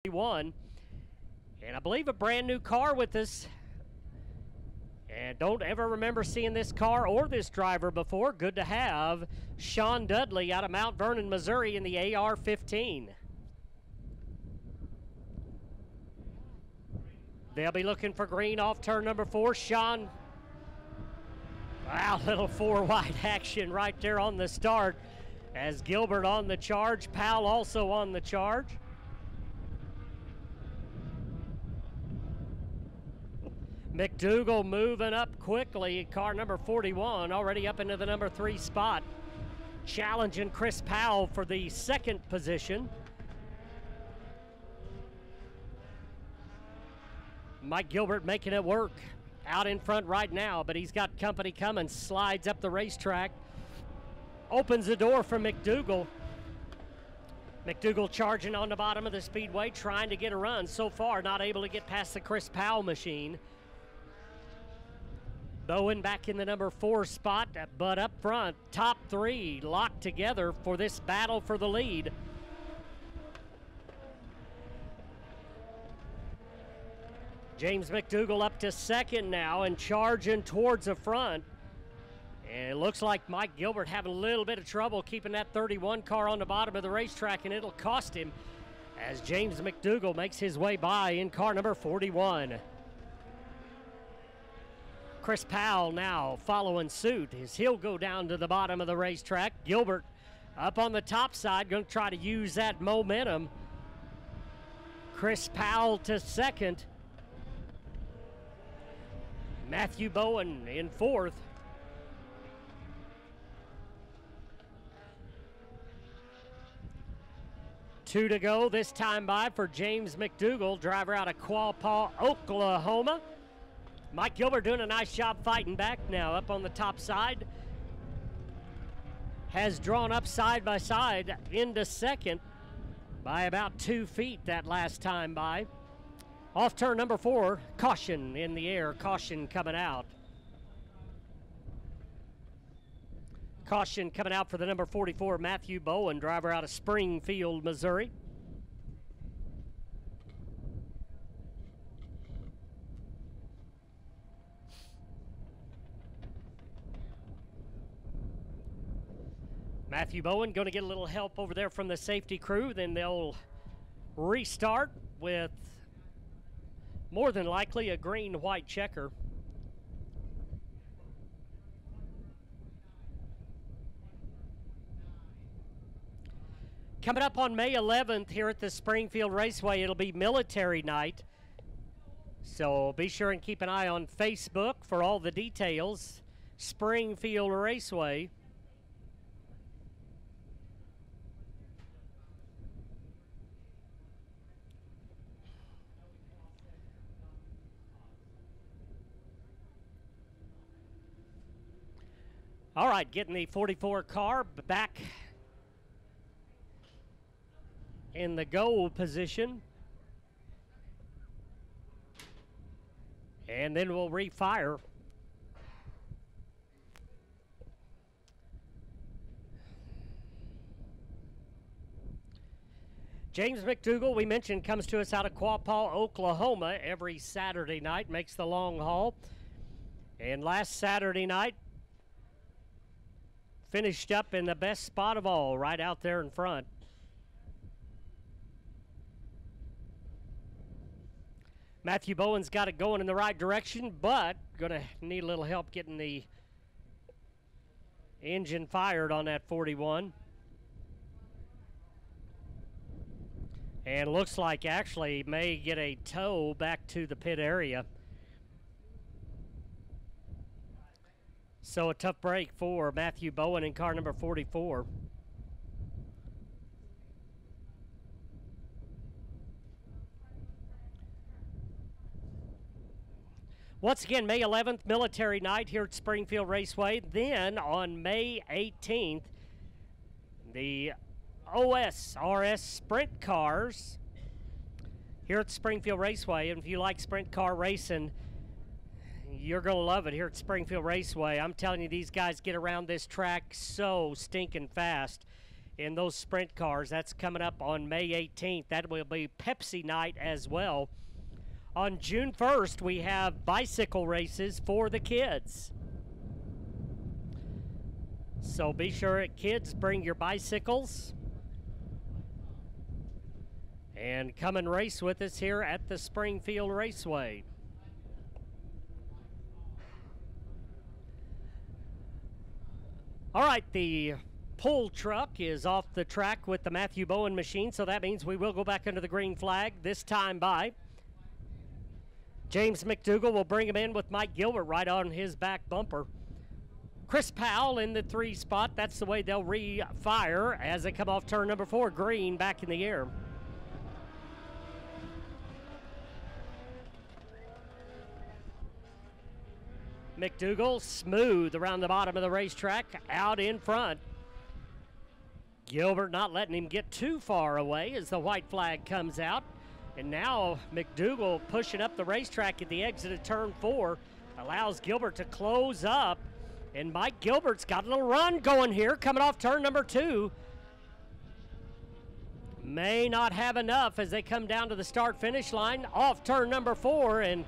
41. And I believe a brand new car with us. And don't ever remember seeing this car or this driver before. Good to have Sean Dudley out of Mount Vernon, Missouri in the AR-15. They'll be looking for green off turn number 4. Sean, wow, little 4-wide action right there on the start as Gilbert on the charge. Powell also on the charge. McDougal moving up quickly. Car number 41 already up into the number 3 spot. Challenging Chris Powell for the second position. Mike Gilbert making it work out in front right now, but he's got company coming. Slides up the racetrack. Opens the door for McDougal. McDougal charging on the bottom of the speedway, trying to get a run. So far, not able to get past the Chris Powell machine. Bowen back in the number 4 spot, but up front, top 3 locked together for this battle for the lead. James McDougal up to second now and charging towards the front. And it looks like Mike Gilbert having a little bit of trouble keeping that 31 car on the bottom of the racetrack, and it'll cost him as James McDougal makes his way by in car number 41. Chris Powell now following suit as he'll go down to the bottom of the racetrack. Gilbert up on the top side, going to try to use that momentum. Chris Powell to second. Matthew Bowen in 4th. Two to go this time by for James McDougal, driver out of Quapaw, Oklahoma. Mike Gilbert doing a nice job fighting back now up on the top side. Has drawn up side by side into second by about 2 feet that last time by. Off turn number 4, caution in the air, caution coming out. Caution coming out for the number 44, Matthew Bowen, driver out of Springfield, Missouri. Matthew Bowen going to get a little help over there from the safety crew. Then they'll restart with more than likely a green-white checker. Coming up on May 11th here at the Springfield Raceway, it'll be military night. So be sure and keep an eye on Facebook for all the details. Springfield Raceway. All right, getting the 44 car back in the goal position. And then we'll refire. James McDougal, we mentioned, comes to us out of Quapaw, Oklahoma every Saturday night, makes the long haul. And last Saturday night, finished up in the best spot of all, right out there in front. Matthew Bowen's got it going in the right direction, but going to need a little help getting the engine fired on that 41. And looks like actually may get a tow back to the pit area. So a tough break for Matthew Bowen in car number 44. Once again, May 11th, military night here at Springfield Raceway. Then on May 18th, the OSRS Sprint Cars here at Springfield Raceway. And if you like sprint car racing, you're going to love it here at Springfield Raceway. I'm telling you, these guys get around this track so stinking fast. in those sprint cars. That's coming up on May 18th. That will be Pepsi night as well. On June 1st, we have bicycle races for the kids. So be sure, kids, bring your bicycles and come and race with us here at the Springfield Raceway. All right, the pull truck is off the track with the Matthew Bowen machine, so that means we will go back under the green flag, this time by James McDougall. Will bring him in with Mike Gilbert right on his back bumper. Chris Powell in the 3 spot. That's the way they'll re-fire as they come off turn number 4. Green back in the air. McDougall smooth around the bottom of the racetrack, out in front. Gilbert not letting him get too far away as the white flag comes out. And now McDougall pushing up the racetrack at the exit of turn 4 allows Gilbert to close up. And Mike Gilbert's got a little run going here coming off turn number 2. May not have enough as they come down to the start-finish line off turn number 4. And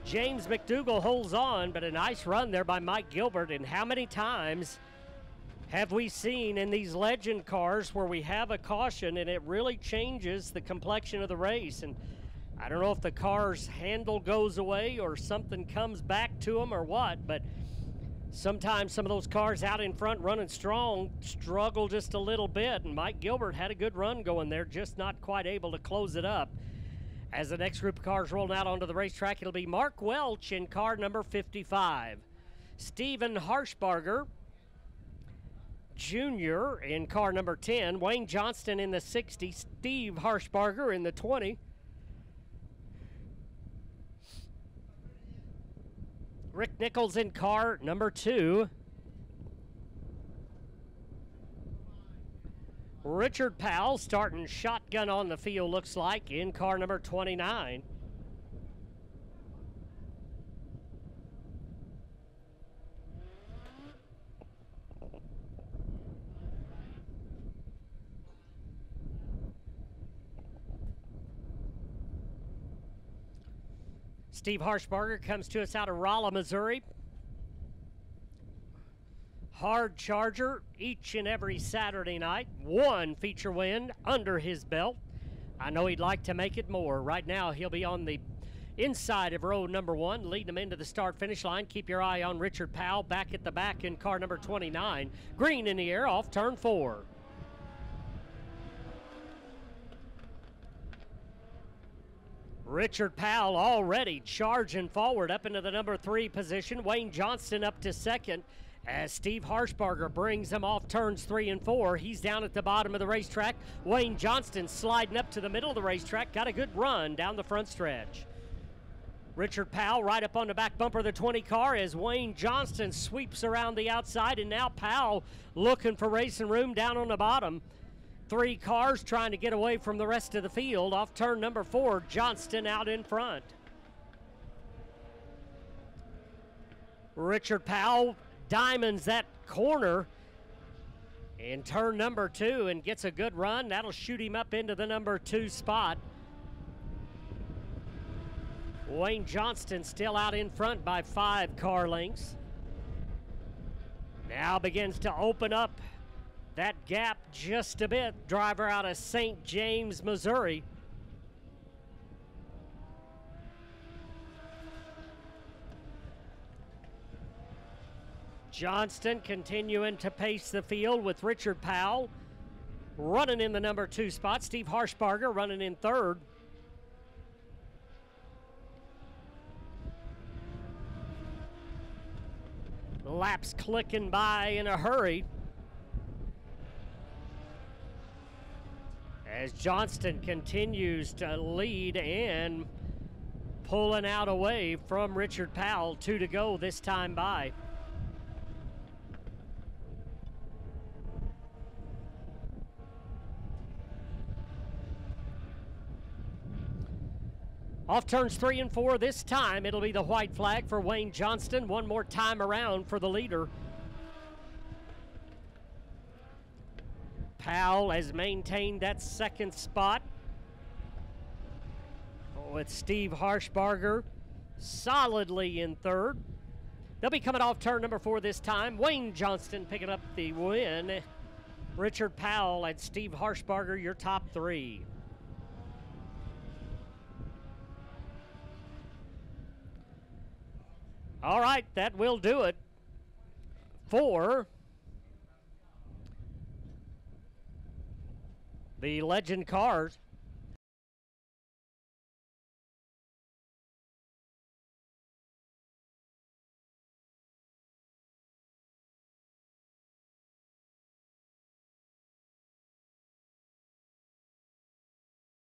James McDougall holds on, but a nice run there by Mike Gilbert. And how many times have we seen in these legend cars where we have a caution and it really changes the complexion of the race? And I don't know if the car's handle goes away or something comes back to them or what, but sometimes some of those cars out in front running strong struggle just a little bit. And Mike Gilbert had a good run going there, just not quite able to close it up. As the next group of cars rolling out onto the racetrack, it'll be Mark Welch in car number 55. Stephen Harshbarger Jr. in car number 10. Wayne Johnston in the 60. Steve Harshbarger in the 20. Rick Nichols in car number 2. Richard Powell starting shotgun on the field, looks like, in car number 29. Steve Harshbarger comes to us out of Rolla, Missouri. Hard charger each and every Saturday night. 1 feature win under his belt. I know he'd like to make it more. Right now he'll be on the inside of row number 1, leading him into the start-finish line. Keep your eye on Richard Powell back at the back in car number 29. Green in the air off turn 4. Richard Powell already charging forward up into the number 3 position. Wayne Johnston up to second as Steve Harshbarger brings him off turns 3 and 4. He's down at the bottom of the racetrack. Wayne Johnston sliding up to the middle of the racetrack. Got a good run down the front stretch. Richard Powell right up on the back bumper of the 20 car as Wayne Johnston sweeps around the outside, and now Powell looking for racing room down on the bottom. 3 cars trying to get away from the rest of the field. Off turn number 4, Johnston out in front. Richard Powell diamonds that corner in turn number 2 and gets a good run. That'll shoot him up into the number 2 spot. Wayne Johnston still out in front by 5 car lengths. Now begins to open up that gap just a bit. Driver out of St. James, Missouri. Johnston continuing to pace the field with Richard Powell running in the number 2 spot. Steve Harshbarger running in 3rd. Laps clicking by in a hurry as Johnston continues to lead and pulling out away from Richard Powell. 2 to go this time by. Off turns 3 and 4 this time, it'll be the white flag for Wayne Johnston. One more time around for the leader. Powell has maintained that second spot with Steve Harshbarger solidly in third. They'll be coming off turn number 4 this time. Wayne Johnston picking up the win. Richard Powell and Steve Harshbarger, your top 3. All right, that will do it for the Legend Cars.